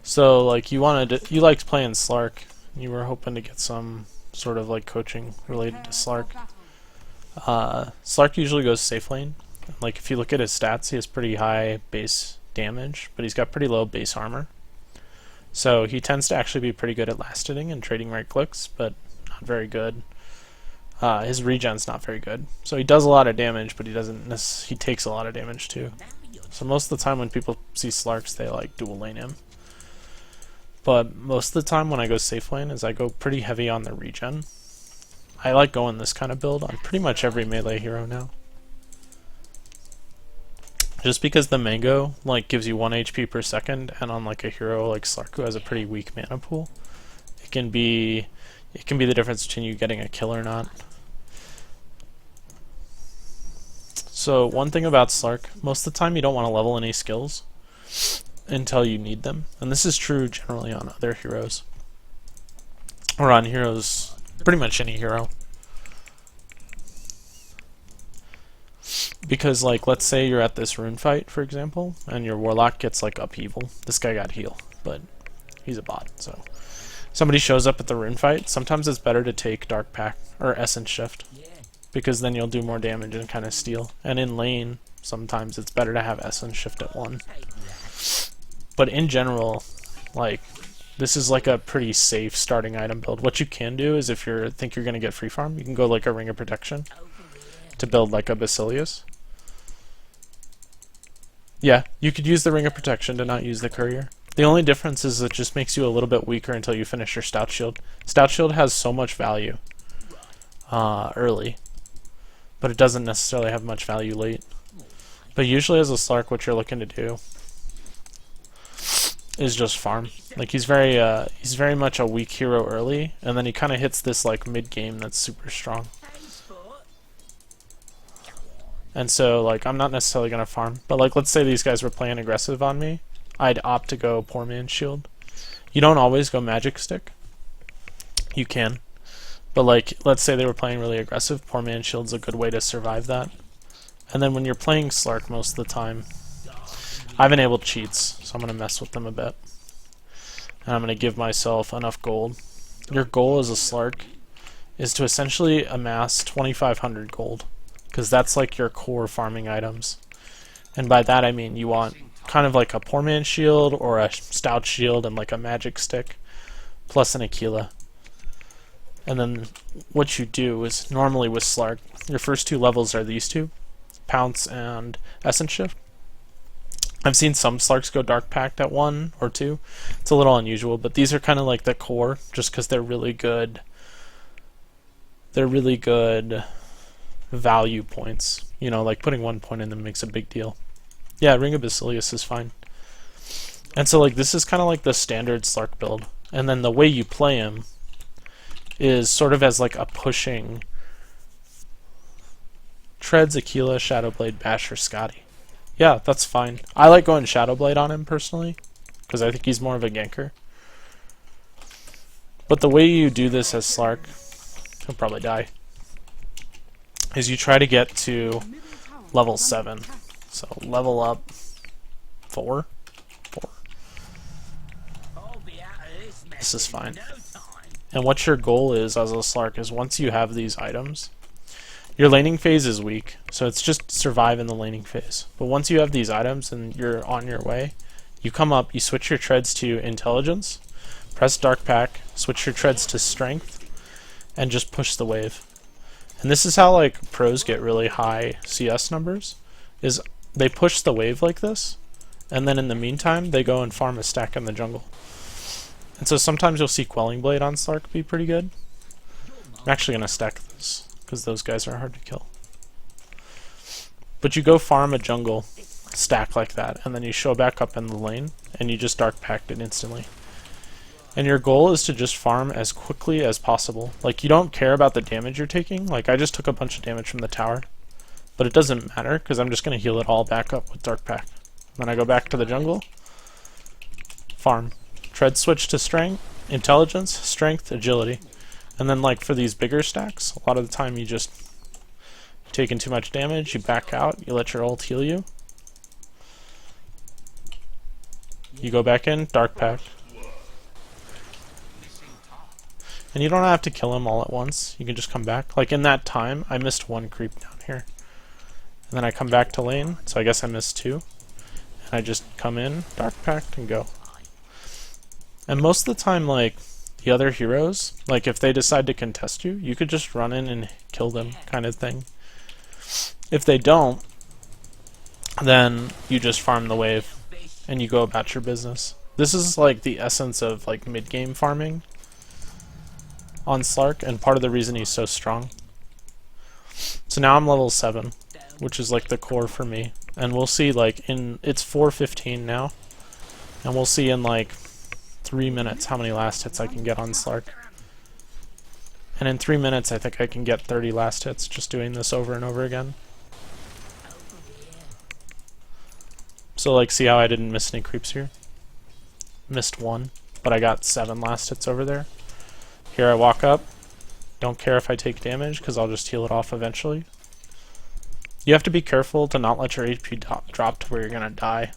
So like you liked playing Slark. You were hoping to get some sort of like coaching related to Slark. Slark usually goes safe lane. Like if you look at his stats, he has pretty high base damage, but he's got pretty low base armor. So he tends to actually be pretty good at last hitting and trading right clicks, but not very good. His regen's not very good. So he does a lot of damage, but he takes a lot of damage too. So most of the time when people see Slarks, they like dual lane him. But most of the time when I go safe lane is I go pretty heavy on the regen. I like going this kind of build on pretty much every melee hero now. Just because the mango like gives you 1 HP per second, and on like a hero like Slark who has a pretty weak mana pool, it can be the difference between you getting a kill or not. So one thing about Slark, most of the time you don't want to level any skills until you need them. And this is true generally on other heroes. Or on heroes, pretty much any hero. Because like, let's say you're at this rune fight, for example, and your warlock gets like upheaval. This guy got heal, but he's a bot, so. Somebody shows up at the rune fight, sometimes it's better to take Dark Pact or Essence Shift. Because then you'll do more damage and kind of steal. And in lane, sometimes it's better to have Essence Shift at 1. But in general, like, this is like a pretty safe starting item build. What you can do is if you think you're going to get free farm, you can go like a Ring of Protection to build like a Basilius. Yeah, you could use the Ring of Protection to not use the Courier. The only difference is it just makes you a little bit weaker until you finish your Stout Shield. Stout Shield has so much value early, but it doesn't necessarily have much value late. But usually as a Slark, what you're looking to do is just farm. Like he's very much a weak hero early, and then he kind of hits this like mid game that's super strong. And so like I'm not necessarily gonna farm, but like let's say these guys were playing aggressive on me, I'd opt to go Poor Man's Shield. You don't always go Magic Stick. You can, but like let's say they were playing really aggressive, Poor Man's Shield's a good way to survive that. And then when you're playing Slark most of the time, I've enabled cheats, so I'm going to mess with them a bit. And I'm going to give myself enough gold. Your goal as a Slark is to essentially amass 2,500 gold, because that's like your core farming items. And by that I mean you want kind of like a Poor Man's Shield or a Stout Shield and like a Magic Stick, plus an Aquila. And then what you do is, normally with Slark, your first 2 levels are these two, Pounce and Essence Shift. I've seen some Slarks go Dark Pact at 1 or 2. It's a little unusual, but these are kind of like the core, just because they're really good. They're really good value points. You know, like putting 1 point in them makes a big deal. Yeah, Ring of Basilius is fine. And so like this is kind of like the standard Slark build. And then the way you play him is sort of as like a pushing Treads, Aquila, Shadowblade, Bash, or Scotty. Yeah, that's fine. I like going Shadowblade on him personally, because I think he's more of a ganker. But the way you do this as Slark, he'll probably die, is you try to get to level 7. So level up 4. This is fine. And what your goal is as a Slark is once you have these items, your laning phase is weak, so it's just survive in the laning phase. But once you have these items and you're on your way, you come up, you switch your treads to Intelligence, press Dark Pact, switch your treads to Strength, and just push the wave. And this is how like pros get really high CS numbers, is they push the wave like this, and then in the meantime they go and farm a stack in the jungle. And so sometimes you'll see Quelling Blade on Slark be pretty good. I'm actually going to stack this, because those guys are hard to kill. But you go farm a jungle stack like that, and then you show back up in the lane, and you just Dark Pact it instantly. And your goal is to just farm as quickly as possible. Like, you don't care about the damage you're taking. Like, I just took a bunch of damage from the tower. But it doesn't matter, because I'm just going to heal it all back up with Dark Pact. Then I go back to the jungle, farm. Tread switch to Strength, Intelligence, Strength, Agility. And then like for these bigger stacks, a lot of the time you just taking too much damage, you back out, you let your ult heal you. You go back in, Dark Pact. And you don't have to kill him all at once. You can just come back. Like in that time, I missed 1 creep down here. And then I come back to lane, so I guess I missed 2. And I just come in, Dark Pact, and go. And most of the time, like, the other heroes, like if they decide to contest you, you could just run in and kill them, kind of thing. If they don't, then you just farm the wave, and you go about your business. This is like the essence of like mid-game farming on Slark, and part of the reason he's so strong. So now I'm level 7, which is like the core for me. And we'll see like it's 4:15 now, and we'll see in like 3 minutes how many last hits I can get on Slark. And in 3 minutes I think I can get 30 last hits just doing this over and over again. So like see how I didn't miss any creeps here? Missed 1, but I got 7 last hits over there. Here I walk up, don't care if I take damage because I'll just heal it off eventually. You have to be careful to not let your HP drop to where you're gonna die.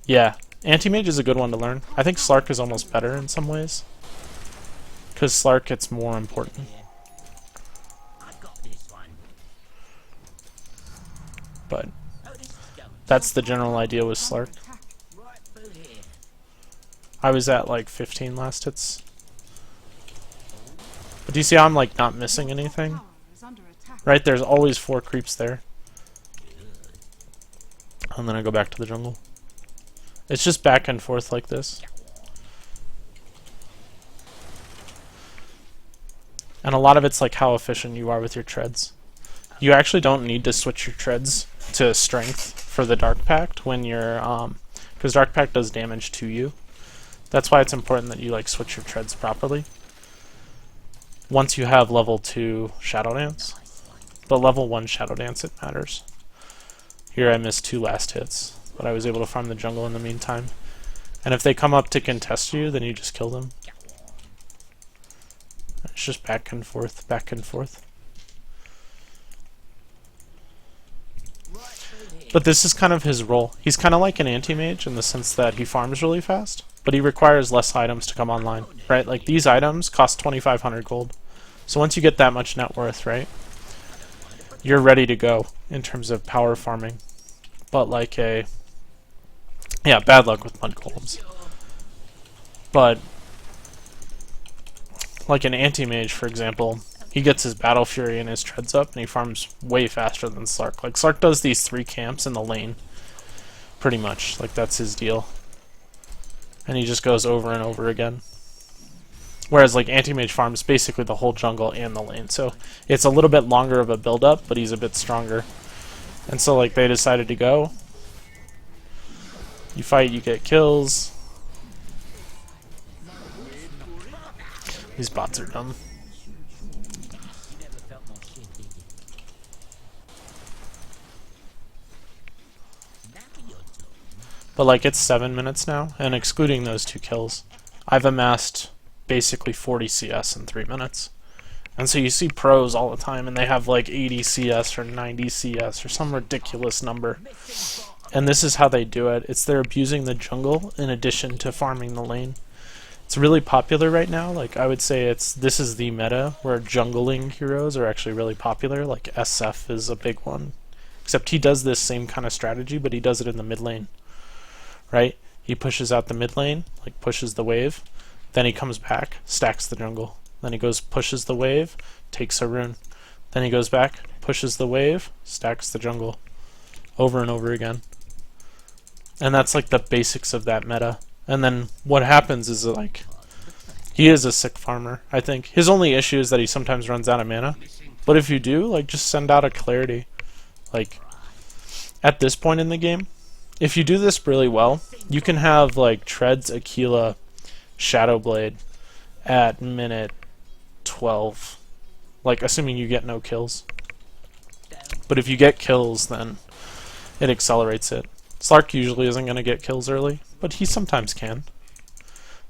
Yeah, Anti-Mage is a good one to learn. I think Slark is almost better in some ways, because Slark gets more important. But that's the general idea with Slark. I was at like 15 last hits. But do you see how I'm like not missing anything? Right, there's always 4 creeps there. And then I go back to the jungle. It's just back and forth like this. And a lot of it's like how efficient you are with your treads. You actually don't need to switch your treads to strength for the Dark Pact when you're because Dark Pact does damage to you. That's why it's important that you like switch your treads properly. Once you have level 2 Shadow Dance. But level 1 Shadow Dance, it matters. Here I missed 2 last hits, but I was able to farm the jungle in the meantime. And if they come up to contest you, then you just kill them. It's just back and forth, back and forth. But this is kind of his role. He's kind of like an anti-mage in the sense that he farms really fast, but he requires less items to come online, right? Like these items cost 2,500 gold. So once you get that much net worth, right, you're ready to go in terms of power farming. But like yeah, bad luck with mud golems. But like an anti-mage, for example, he gets his Battle Fury and his treads up, and he farms way faster than Slark. Like Slark does these 3 camps in the lane, pretty much. Like that's his deal. And he just goes over and over again. Whereas like Anti-Mage farms basically the whole jungle and the lane. So it's a little bit longer of a build-up, but he's a bit stronger. And so like they decided to go. You fight, you get kills. These bots are dumb. But like it's 7 minutes now, and excluding those 2 kills, I've amassed basically 40 CS in 3 minutes. And so you see pros all the time, and they have like 80 CS or 90 CS or some ridiculous number. And this is how they do it. It's they're abusing the jungle in addition to farming the lane. It's really popular right now. Like I would say this is the meta where jungling heroes are actually really popular. Like SF is a big one. Except he does this same kind of strategy, but he does it in the mid lane. Right? He pushes out the mid lane, like pushes the wave, then he comes back, stacks the jungle. Then he goes, pushes the wave, takes a rune. Then he goes back, pushes the wave, stacks the jungle. Over and over again. And that's like the basics of that meta. And then what happens is like, he is a sick farmer, I think. His only issue is that he sometimes runs out of mana. But if you do, like just send out a clarity. Like, at this point in the game, if you do this really well, you can have like Treads, Aquila, Shadowblade at minute 12. Like assuming you get no kills. But if you get kills, then it accelerates it. Slark usually isn't going to get kills early, but he sometimes can.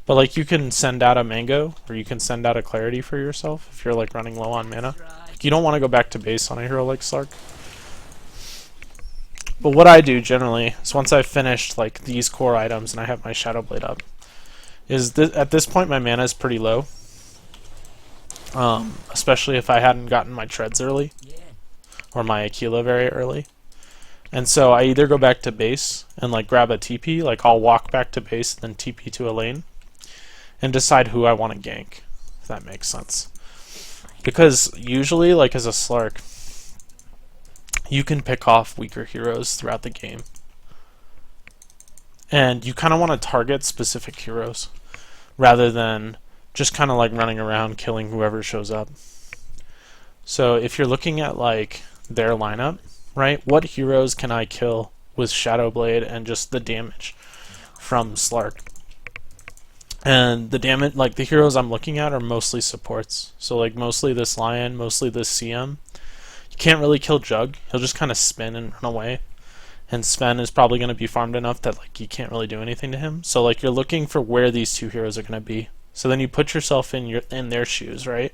But like you can send out a Mango, or you can send out a Clarity for yourself if you're like running low on mana. Like, you don't want to go back to base on a hero like Slark. But what I do generally is once I've finished like these core items and I have my Shadow Blade up, is at this point my mana is pretty low. Especially if I hadn't gotten my treads early or my Aquila very early. And so I either go back to base and like grab a TP, like I'll walk back to base and then TP to a lane and decide who I want to gank, if that makes sense. Because usually, like as a Slark, you can pick off weaker heroes throughout the game. And you kind of want to target specific heroes rather than just kind of like running around killing whoever shows up. So if you're looking at like their lineup, right, what heroes can I kill with Shadow Blade and just the damage from Slark? And the damage, like the heroes I'm looking at are mostly supports. So like mostly this Lion, mostly this CM. You can't really kill Jug. He'll just kind of spin and run away. And Sven is probably going to be farmed enough that like you can't really do anything to him. So like you're looking for where these two heroes are going to be. So then you put yourself in their shoes, right?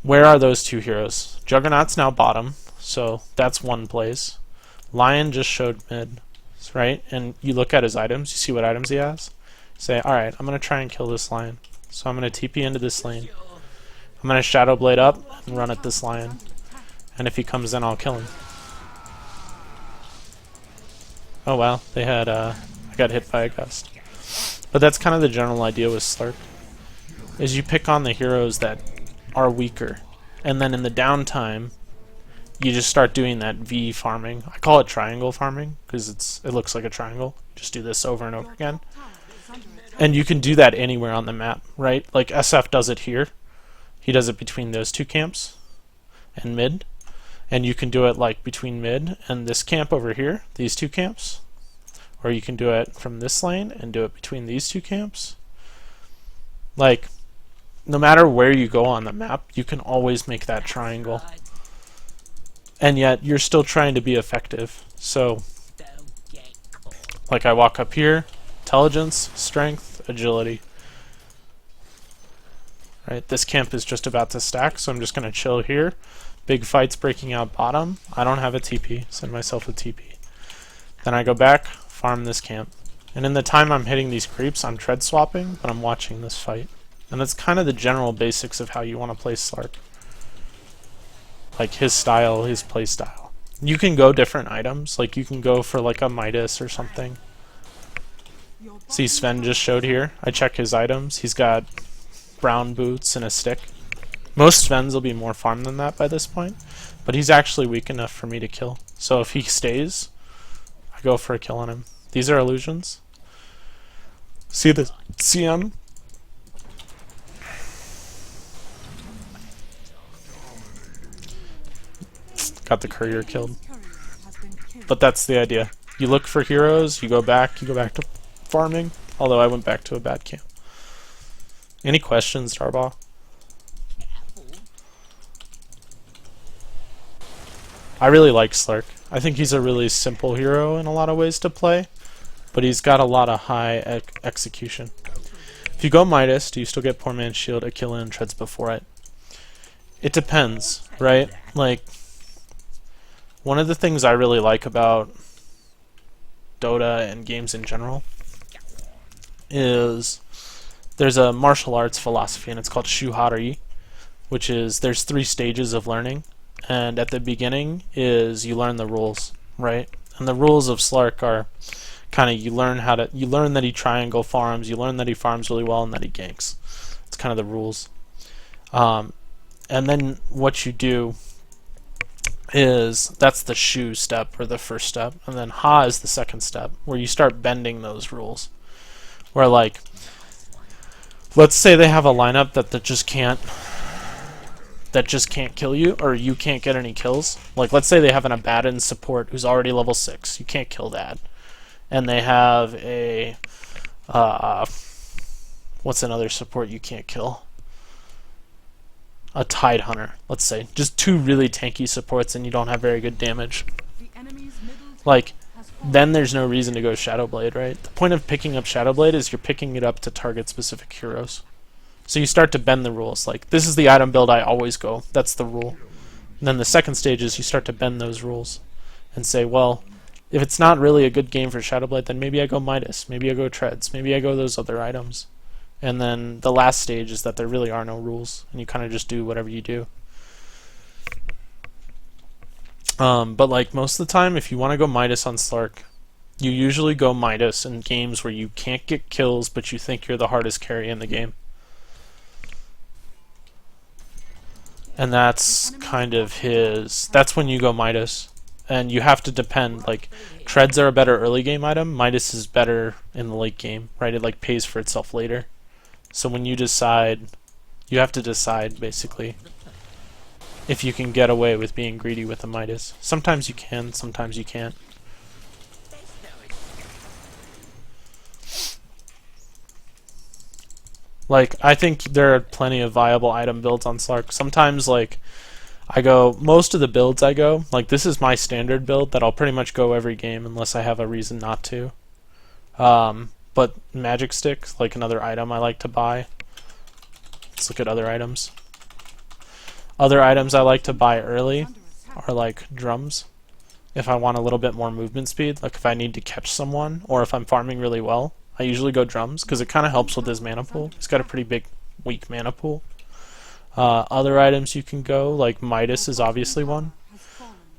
Where are those two heroes? Juggernaut's now bottom, so that's one place. Lion just showed mid, right? And you look at his items, you see what items he has. Say, alright, I'm going to try and kill this Lion. So I'm going to TP into this lane. I'm going to Shadow Blade up and run at this Lion. And if he comes in, I'll kill him. Oh wow, they had, I got hit by a gust. But that's kind of the general idea with Slark, is you pick on the heroes that are weaker. And then in the downtime, you just start doing that V farming. I call it triangle farming, because it looks like a triangle. Just do this over and over again. And you can do that anywhere on the map, right? Like SF does it here. He does it between those two camps and mid. And you can do it like between mid and this camp over here, these two camps. Or you can do it from this lane and do it between these two camps. Like, no matter where you go on the map, you can always make that triangle. And yet, you're still trying to be effective. So, like I walk up here, intelligence, strength, agility. Right, this camp is just about to stack, so I'm just going to chill here. Big fights breaking out bottom. I don't have a TP. Send myself a TP. Then I go back, farm this camp. And in the time I'm hitting these creeps, I'm tread swapping, but I'm watching this fight. And that's kind of the general basics of how you want to play Slark. Like his style, his play style. You can go different items. Like you can go for like a Midas or something. See, Sven just showed here. I check his items. He's got brown boots and a stick. Most Svens will be more farmed than that by this point, but he's actually weak enough for me to kill. So if he stays, I go for a kill on him. These are illusions. See the CM? Got the courier killed. But that's the idea. You look for heroes, you go back to farming, although I went back to a bad camp. Any questions, Darbaugh? I really like Slark. I think he's a really simple hero in a lot of ways to play, but he's got a lot of high execution. If you go Midas, do you still get Poor Man's Shield, Aquila, and Treads before it? It depends, right? Like, one of the things I really like about Dota and games in general is there's a martial arts philosophy, and it's called Shuhari, which is there's 3 stages of learning. And at the beginning is you learn the rules, right? And the rules of Slark are kind of you learn that he triangle farms, you learn that he farms really well, and that he ganks. It's kind of the rules. And then what you do is that's the Shu step or the first step, and then Ha is the second step where you start bending those rules. Where like, let's say they have a lineup that just can't kill you, or you can't get any kills. Like, let's say they have an Abaddon support who's already level 6. You can't kill that. And they have a... what's another support you can't kill? A Tide Hunter, let's say. Just 2 really tanky supports and you don't have very good damage. Like, then there's no reason to go Shadow Blade, right? The point of picking up Shadow Blade is you're picking it up to target specific heroes. So you start to bend the rules. Like, this is the item build I always go. That's the rule. And then the second stage is you start to bend those rules and say, well, If it's not really a good game for Shadowblade, then maybe I go Midas, maybe I go Treads, maybe I go those other items. And then the last stage is that there really are no rules, and you kind of just do whatever you do. But like most of the time, if you want to go Midas on Slark, you usually go Midas in games where you can't get kills, but you think you're the hardest carry in the game. And that's kind of that's when you go Midas. And you have to depend, like, Treads are a better early game item, Midas is better in the late game, right? It like pays for itself later. So when you decide, you have to decide basically if you can get away with being greedy with a Midas. Sometimes you can, sometimes you can't. Like, I think there are plenty of viable item builds on Slark. Sometimes, like, most of the builds I go, like this is my standard build that I'll pretty much go every game unless I have a reason not to. But Magic Stick, like another item I like to buy. Let's look at other items. Other items I like to buy early are like drums. If I want a little bit more movement speed, like if I need to catch someone, or if I'm farming really well, I usually go drums because it kind of helps with his mana pool. He's got a pretty big, weak mana pool. Other items you can go, like Midas is obviously one,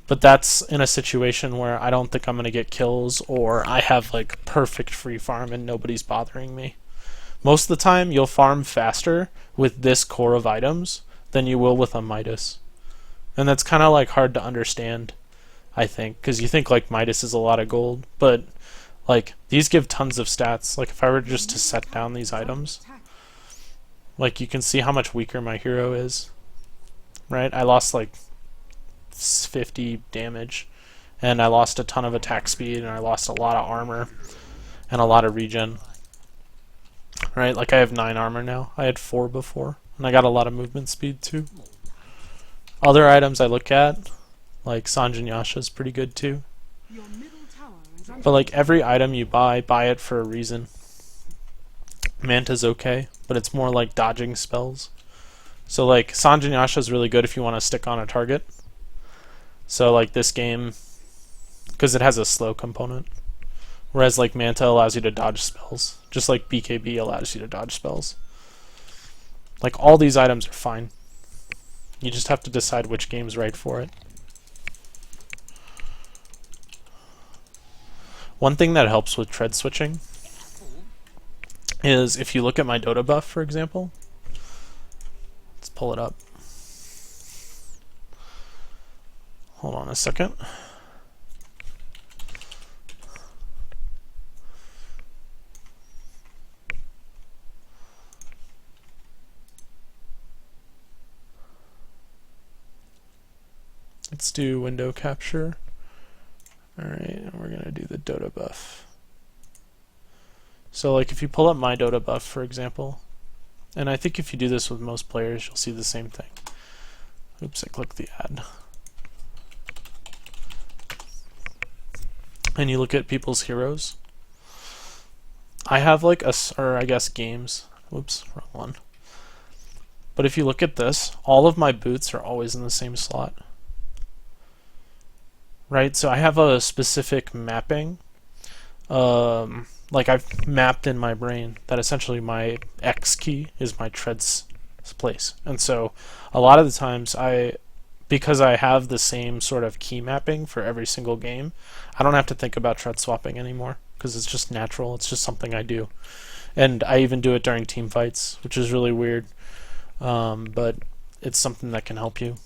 but that's in a situation where I don't think I'm going to get kills, or I have like perfect free farm and nobody's bothering me. Most of the time you'll farm faster with this core of items than you will with a Midas, and that's kind of like hard to understand, I think, because you think like Midas is a lot of gold, but like these give tons of stats. Like if I were just to set down these items, like you can see how much weaker my hero is, right? I lost like 50 damage, and I lost a ton of attack speed, and I lost a lot of armor and a lot of regen, right? Like I have 9 armor now. I had 4 before, and I got a lot of movement speed too. Other items I look at, like Sanjin Yasha is pretty good too. But like every item you buy it for a reason. Manta's okay, but it's more like dodging spells. So like Sanjin Yasha is really good if you want to stick on a target. So like this game, because it has a slow component, whereas like Manta allows you to dodge spells, just like BKB allows you to dodge spells. Like all these items are fine. You just have to decide which game's right for it. One thing that helps with tread switching is if you look at my Dota buff, for example. Let's pull it up. Hold on a second. Let's do window capture. Alright, and we're going to do the Dota buff. So like if you pull up my Dota buff, for example, and I think if you do this with most players, you'll see the same thing. Oops, I clicked the ad. And you look at people's heroes. I have like or I guess games. Whoops, wrong one. But if you look at this, all of my boots are always in the same slot. Right, so I have a specific mapping. Like I've mapped in my brain that essentially my X key is my treads place. And so a lot of the times because I have the same sort of key mapping for every single game, I don't have to think about tread swapping anymore because it's just natural. It's just something I do. And I even do it during team fights, which is really weird. But it's something that can help you.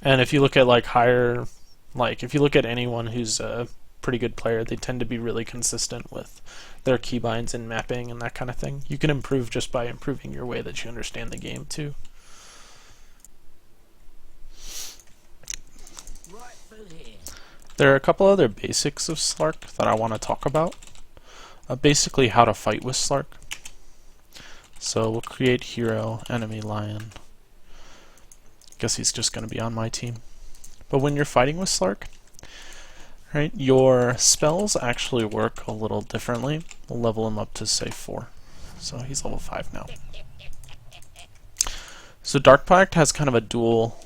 And if you look at like if you look at anyone who's a pretty good player, they tend to be really consistent with their keybinds and mapping and that kind of thing. You can improve just by improving your way that you understand the game too. There are a couple other basics of Slark that I want to talk about. Basically how to fight with Slark. So we'll create hero, enemy lion. Guess he's just going to be on my team. But when you're fighting with Slark, right, your spells actually work a little differently. We'll level him up to say 4. So he's level 5 now. So Dark Pact has kind of a dual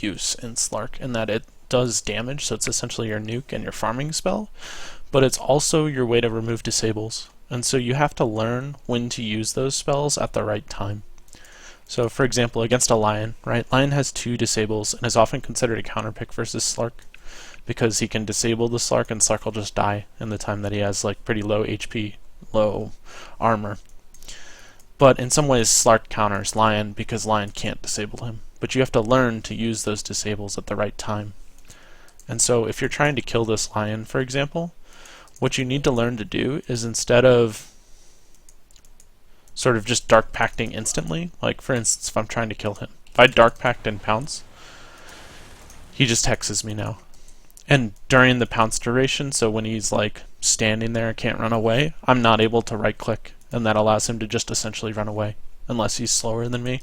use in Slark in that it does damage, so it's essentially your nuke and your farming spell, but it's also your way to remove disables. And so you have to learn when to use those spells at the right time. So for example, against a Lion, right? Lion has 2 disables and is often considered a counterpick versus Slark because he can disable the Slark and Slark will just die in the time that he has like pretty low HP, low armor. But in some ways Slark counters Lion because Lion can't disable him. But you have to learn to use those disables at the right time. And so if you're trying to kill this Lion, for example, what you need to learn to do is instead of sort of just Dark Pacting instantly, like for instance if I'm trying to kill him, if I Dark Pact and pounce, he just hexes me now. And during the pounce duration, so when he's like standing there and can't run away, I'm not able to right click, and that allows him to just essentially run away unless he's slower than me.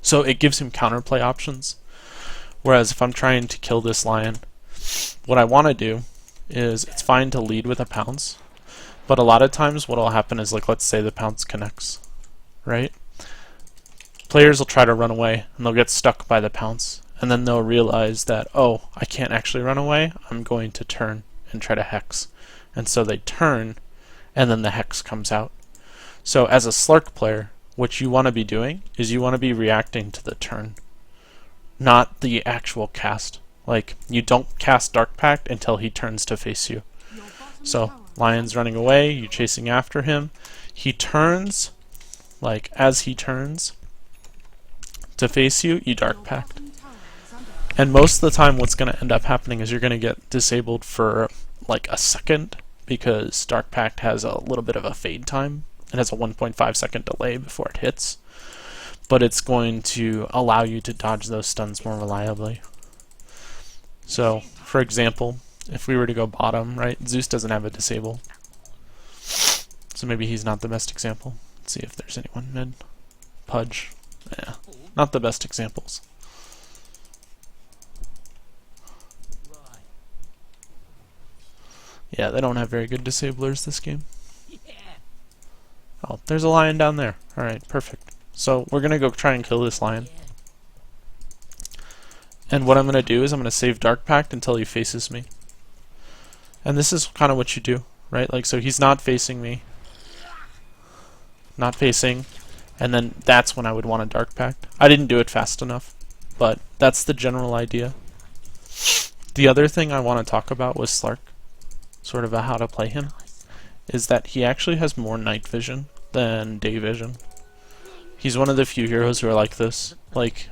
So it gives him counterplay options. Whereas if I'm trying to kill this Lion, what I want to do is, it's fine to lead with a pounce, but a lot of times what will happen is, like, let's say the pounce connects, right? Players will try to run away and they'll get stuck by the pounce, and then they'll realize that, oh, I can't actually run away, I'm going to turn and try to hex. And so they turn and then the hex comes out. So as a Slark player, what you want to be doing is you want to be reacting to the turn, not the actual cast. Like, you don't cast Dark Pact until he turns to face you. So Lion's running away, you're chasing after him, he turns, like as he turns to face you, you Dark Pact. And most of the time what's going to end up happening is you're going to get disabled for like a second, because Dark Pact has a little bit of a fade time. It has a 1.5 second delay before it hits, but it's going to allow you to dodge those stuns more reliably. So, for example, if we were to go bottom, right, Zeus doesn't have a disable, so maybe he's not the best example. Let's see if there's anyone mid. Pudge, yeah, not the best examples. Yeah, they don't have very good disablers this game. Oh, there's a Lion down there. Alright, perfect. So we're gonna go try and kill this Lion. And what I'm gonna do is I'm gonna save Dark Pact until he faces me. And this is kind of what you do, right? Like, so he's not facing me. Not facing. And then that's when I would want a Dark Pact. I didn't do it fast enough, but that's the general idea. The other thing I want to talk about with Slark, sort of how to play him, is that he actually has more night vision than day vision. He's one of the few heroes who are like this. Like,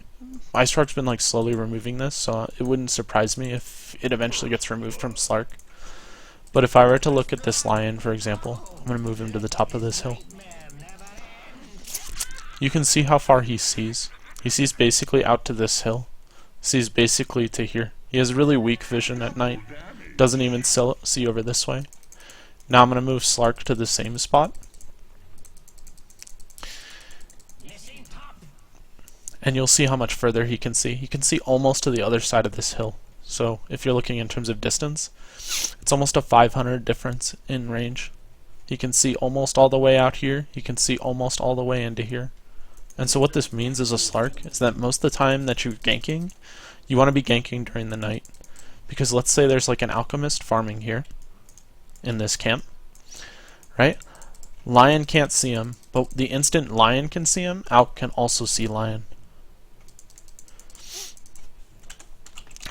Slark's been like slowly removing this, so it wouldn't surprise me if it eventually gets removed from Slark. But if I were to look at this Lion, for example, I'm going to move him to the top of this hill. You can see how far he sees. He sees basically out to this hill. Sees basically to here. He has really weak vision at night. Doesn't even see over this way. Now I'm going to move Slark to the same spot. And you'll see how much further he can see. He can see almost to the other side of this hill. So if you're looking in terms of distance, it's almost a 500 difference in range. He can see almost all the way out here. He can see almost all the way into here. And so what this means as a Slark is that most of the time that you're ganking, you want to be ganking during the night. Because let's say there's like an alchemist farming here in this camp, right? Lion can't see him, but the instant Lion can see him, Alch can also see Lion.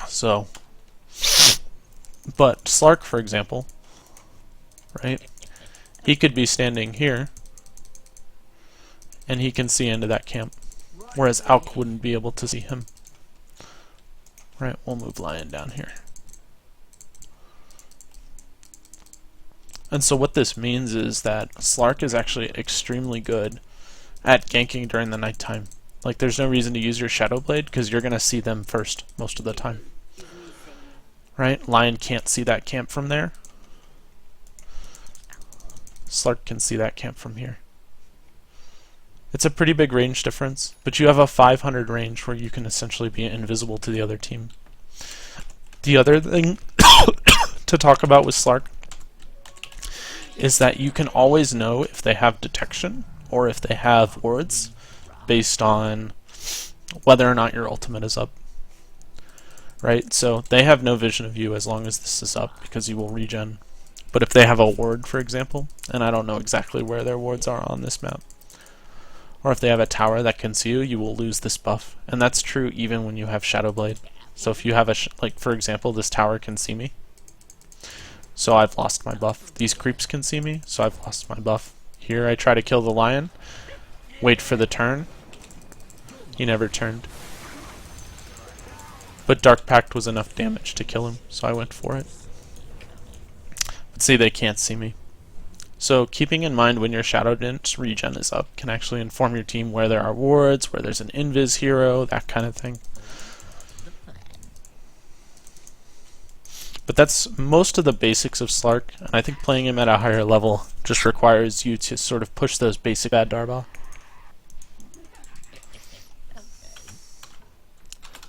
So, but Slark, for example, right? He could be standing here, and he can see into that camp, whereas Alch wouldn't be able to see him. Right, we'll move Lion down here. And so what this means is that Slark is actually extremely good at ganking during the nighttime. Like, there's no reason to use your Shadow Blade because you're going to see them first most of the time. Right? Lion can't see that camp from there. Slark can see that camp from here. It's a pretty big range difference, but you have a 500 range where you can essentially be invisible to the other team. The other thing to talk about with Slark is that you can always know if they have detection or if they have wards based on whether or not your ultimate is up. Right? So they have no vision of you as long as this is up, because you will regen. But if they have a ward, for example, and I don't know exactly where their wards are on this map, or if they have a tower that can see you, you will lose this buff. And that's true even when you have Shadow Blade. So if you have like for example, this tower can see me, so I've lost my buff. These creeps can see me, so I've lost my buff. Here I try to kill the lion, wait for the turn. He never turned. But Dark Pact was enough damage to kill him, so I went for it. But see, they can't see me. So keeping in mind when your Shadow Dance regen is up can actually inform your team where there are wards, where there's an invis hero, that kind of thing. But that's most of the basics of Slark, and I think playing him at a higher level just requires you to sort of push those basic bad Darba.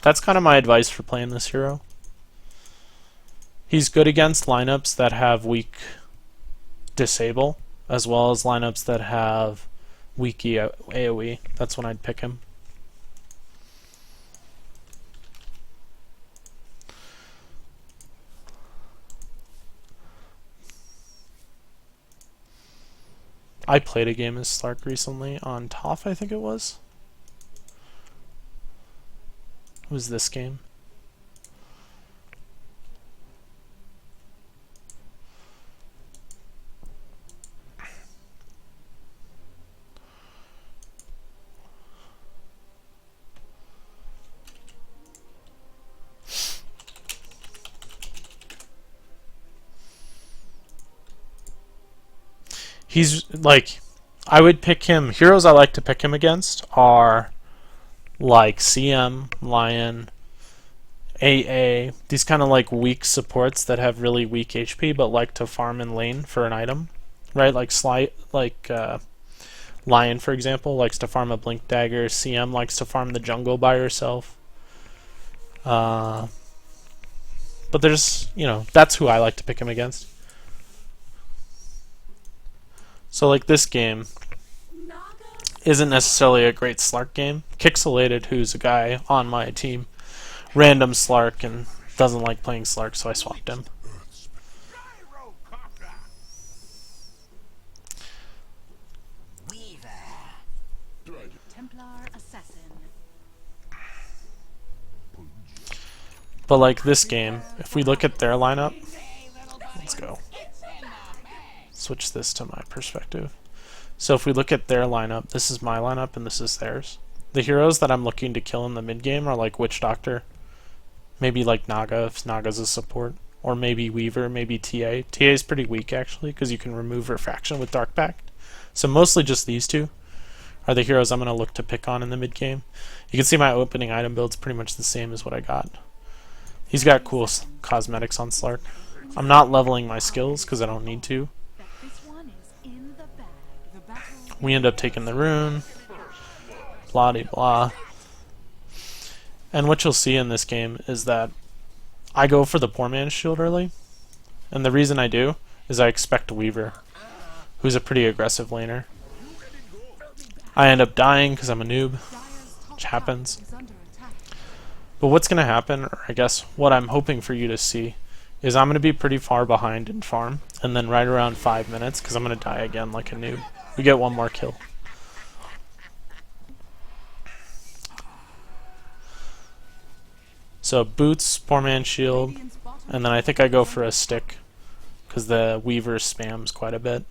That's kind of my advice for playing this hero. He's good against lineups that have weak disable, as well as lineups that have weak AoE. That's when I'd pick him. I played a game as Slark recently on TOF, I think it was. It was this game. He's like, I would pick him. Heroes I like to pick him against are like CM, Lion, AA, these kind of like weak supports that have really weak HP but like to farm in lane for an item, right? Like Lion, for example, likes to farm a Blink Dagger. CM likes to farm the jungle by herself. But there's, that's who I like to pick him against. So like this game isn't necessarily a great Slark game. Kixelated, who's a guy on my team, random Slark and doesn't like playing Slark, so I swapped him. But like this game, if we look at their lineup, let's go. Switch this to my perspective. So if we look at their lineup, this is my lineup and this is theirs. The heroes that I'm looking to kill in the mid game are like Witch Doctor, maybe like Naga if Naga's a support, or maybe Weaver, maybe TA. TA is pretty weak actually because you can remove refraction with Dark Pact. So mostly just these two are the heroes I'm going to look to pick on in the mid game. You can see my opening item build's pretty much the same as what I got. He's got cool cosmetics on Slark. I'm not leveling my skills because I don't need to. We end up taking the rune, blah de blah. And what you'll see in this game is that I go for the poor man's shield early, and the reason I do is I expect Weaver, who's a pretty aggressive laner. I end up dying because I'm a noob, which happens. But what's going to happen, or I guess what I'm hoping for you to see, is I'm going to be pretty far behind in farm, and then right around 5 minutes, because I'm going to die again like a noob. We get one more kill. So boots, poor man shield, and then I think I go for a stick, because the Weaver spams quite a bit.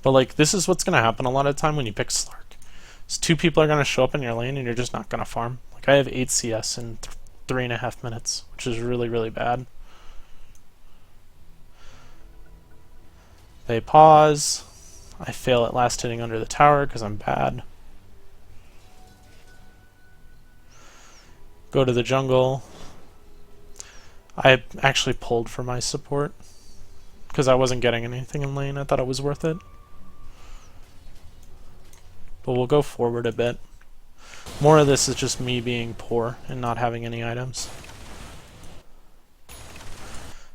But like, this is what's going to happen a lot of the time when you pick Slark. So 2 people are going to show up in your lane and you're just not going to farm. Like I have 8 CS in 3.5 minutes, which is really, really bad. They pause. I fail at last hitting under the tower because I'm bad. Go to the jungle. I actually pulled for my support because I wasn't getting anything in lane. I thought it was worth it. But we'll go forward a bit. More of this is just me being poor and not having any items.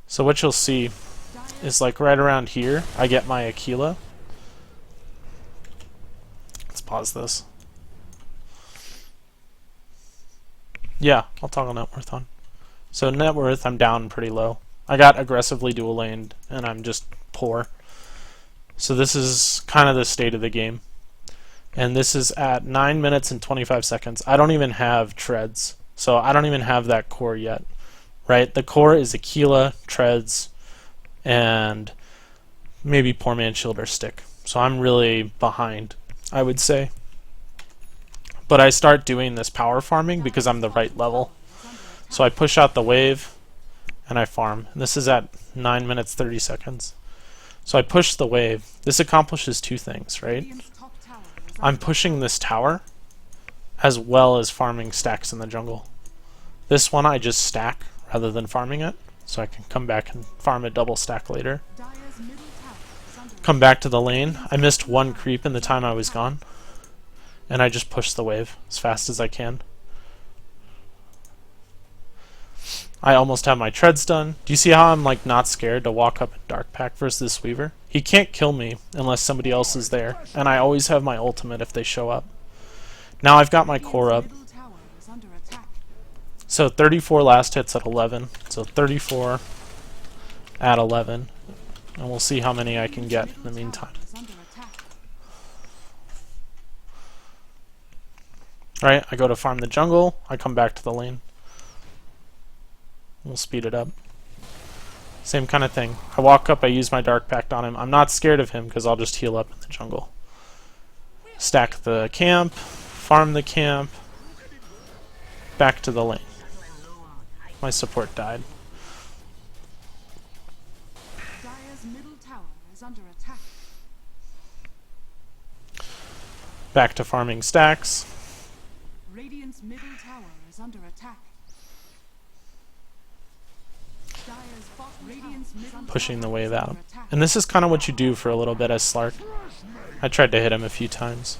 So what you'll see is like right around here, I get my Aquila. pause this. Yeah, I'll toggle net worth on. So net worth, I'm down pretty low. I got aggressively dual laned, and I'm just poor. So this is kind of the state of the game. And this is at 9 minutes and 25 seconds. I don't even have treads, so I don't even have that core yet. Right? The core is Aquila, treads, and maybe poor man shield or stick. So I'm really behind, I would say. But I start doing this power farming because I'm the right level. So I push out the wave and I farm. And this is at 9 minutes 30 seconds. So I push the wave. This accomplishes two things, right? I'm pushing this tower as well as farming stacks in the jungle. This one I just stack rather than farming it, so I can come back and farm a double stack later. Come back to the lane. I missed one creep in the time I was gone, and I just push the wave as fast as I can. I almost have my treads done. Do you see how I'm like not scared to walk up in Dark Pack versus this Weaver? He can't kill me unless somebody else is there, and I always have my ultimate if they show up. Now I've got my core up. So 34 last hits at 11. So 34 at 11. And we'll see how many I can get in the meantime. Alright, I go to farm the jungle. I come back to the lane. We'll speed it up. Same kind of thing. I walk up, I use my Dark Pact on him. I'm not scared of him because I'll just heal up in the jungle. Stack the camp, farm the camp, back to the lane. My support died. Back to farming stacks. Radiant's middle tower is under attack. Pushing the wave out. And this is kind of what you do for a little bit as Slark. I tried to hit him a few times.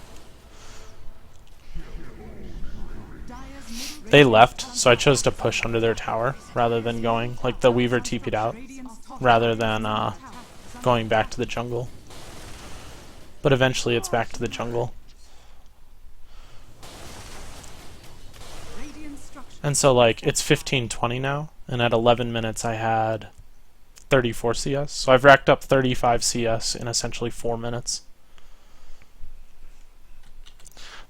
They left, so I chose to push under their tower rather than going, like the Weaver TP'd out, rather than going back to the jungle. But eventually it's back to the jungle. And so like it's 15:20 now, and at 11 minutes I had 34 CS. So I've racked up 35 CS in essentially 4 minutes.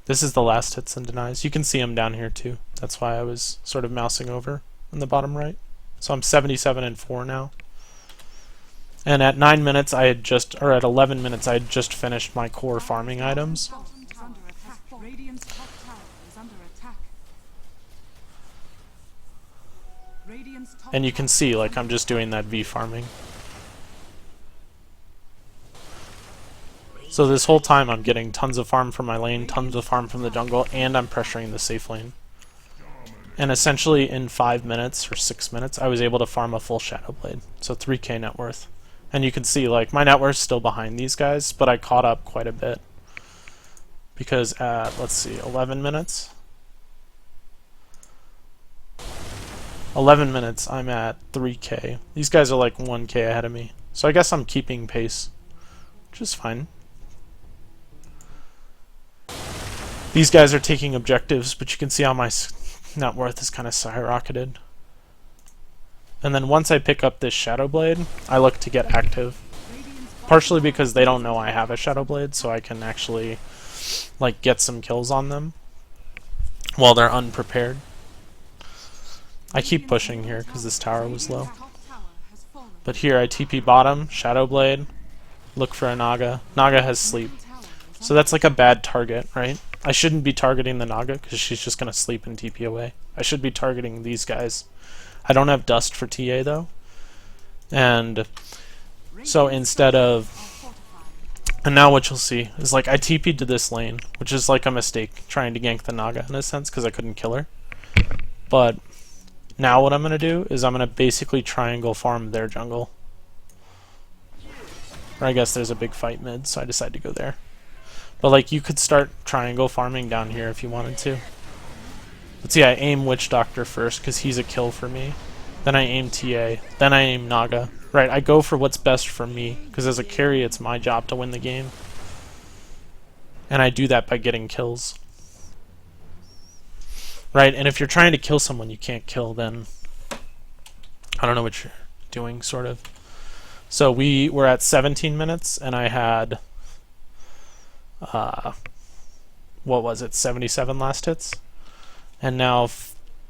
This is the last hits and denies. You can see them down here too. That's why I was sort of mousing over in the bottom right. So I'm 77 and 4 now. And at 9 minutes I had just, or at 11 minutes I had just finished my core farming items. And you can see, like, I'm just doing that V farming. So this whole time I'm getting tons of farm from my lane, tons of farm from the jungle, and I'm pressuring the safe lane. And essentially in 5 minutes or 6 minutes, I was able to farm a full Shadow Blade. So 3k net worth. And you can see, like, my net worth's still behind these guys, but I caught up quite a bit. Because at, let's see, 11 minutes? 11 minutes, I'm at 3k. These guys are like 1k ahead of me. So I guess I'm keeping pace, which is fine. These guys are taking objectives, but you can see how my net worth is kind of skyrocketed. And then once I pick up this Shadow Blade, I look to get active. Partially because they don't know I have a Shadow Blade, so I can actually like get some kills on them while they're unprepared. I keep pushing here because this tower was low. But here I TP bottom, Shadow Blade, look for a Naga. Naga has sleep. So that's like a bad target, right? I shouldn't be targeting the Naga because she's just going to sleep and TP away. I should be targeting these guys. I don't have Dust for TA though. And so instead of... And now what you'll see is like I TP'd to this lane, which is like a mistake trying to gank the Naga in a sense because I couldn't kill her. But now what I'm going to do is I'm going to basically triangle farm their jungle. Or I guess there's a big fight mid, so I decided to go there. But like you could start triangle farming down here if you wanted to. But see, I aim Witch Doctor first because he's a kill for me. Then I aim TA. Then I aim Naga. Right, I go for what's best for me because as a carry it's my job to win the game. And I do that by getting kills. Right? And if you're trying to kill someone you can't kill, then I don't know what you're doing, sort of. So we were at 17 minutes, and I had, what was it, 77 last hits? And now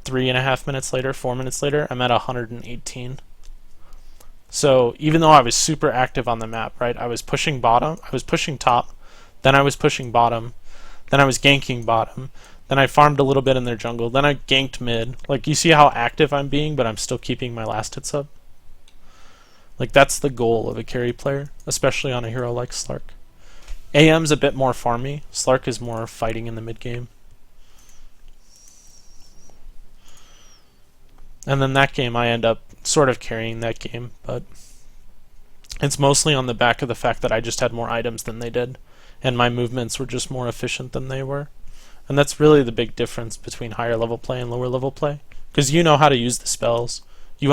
3.5 minutes later, 4 minutes later, I'm at 118. So even though I was super active on the map, right, I was pushing bottom, I was pushing top, then I was pushing bottom, then I was ganking bottom, then I farmed a little bit in their jungle, then I ganked mid. Like, you see how active I'm being, but I'm still keeping my last hits up? Like, that's the goal of a carry player, especially on a hero like Slark. AM's a bit more farmy. Slark is more fighting in the mid game. And then that game I end up sort of carrying that game, but it's mostly on the back of the fact that I just had more items than they did, and my movements were just more efficient than they were. And that's really the big difference between higher level play and lower level play, because you know how to use the spells.